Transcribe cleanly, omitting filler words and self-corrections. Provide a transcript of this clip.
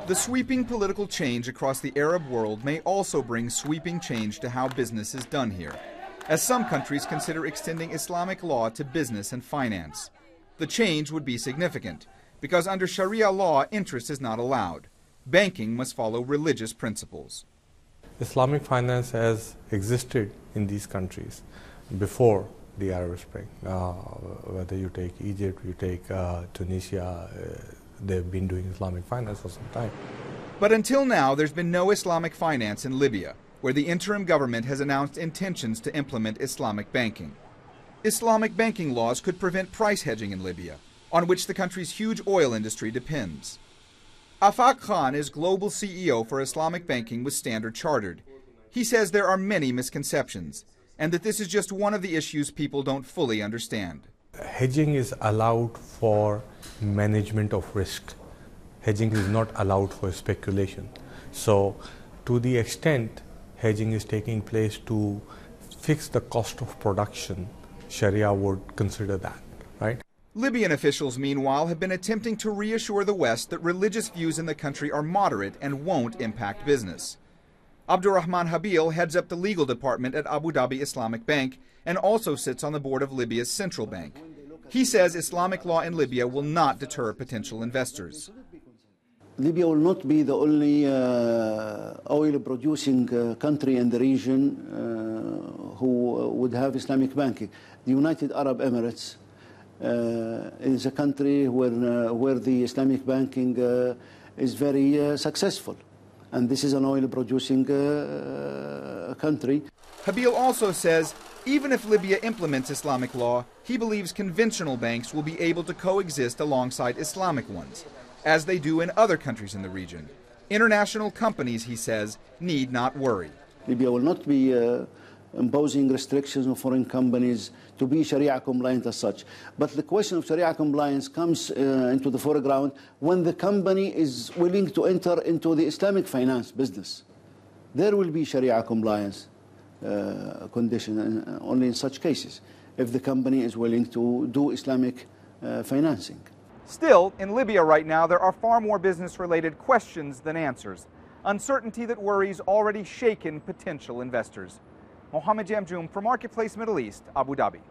The sweeping political change across the Arab world may also bring sweeping change to how business is done here, as some countries consider extending Islamic law to business and finance. The change would be significant, because under Sharia law, interest is not allowed. Banking must follow religious principles. Islamic finance has existed in these countries before the Arab Spring. Whether you take Egypt, you take Tunisia, they've been doing Islamic finance for some time. But until now, there's been no Islamic finance in Libya, where the interim government has announced intentions to implement Islamic banking. Islamic banking laws could prevent price hedging in Libya, on which the country's huge oil industry depends. Afaq Khan is global CEO for Islamic banking with Standard Chartered. He says there are many misconceptions, and that this is just one of the issues people don't fully understand. Hedging is allowed for management of risk. Hedging is not allowed for speculation. So, to the extent hedging is taking place to fix the cost of production, Sharia would consider that, right? Libyan officials, meanwhile, have been attempting to reassure the West that religious views in the country are moderate and won't impact business. Abdurrahman Habil heads up the legal department at Abu Dhabi Islamic Bank and also sits on the board of Libya's central bank. He says Islamic law in Libya will not deter potential investors. Libya will not be the only oil-producing country in the region who would have Islamic banking. The United Arab Emirates is a country where the Islamic banking is very successful. And this is an oil-producing country. Habil also says even if Libya implements Islamic law, he believes conventional banks will be able to coexist alongside Islamic ones, as they do in other countries in the region. International companies, he says, need not worry. Libya will not be imposing restrictions on foreign companies to be Sharia compliant as such. But the question of Sharia compliance comes into the foreground when the company is willing to enter into the Islamic finance business. There will be Sharia compliance condition only in such cases, if the company is willing to do Islamic financing. Still, in Libya right now, there are far more business-related questions than answers. Uncertainty that worries already shaken potential investors. Mohammed Jamjoom for Marketplace Middle East, Abu Dhabi.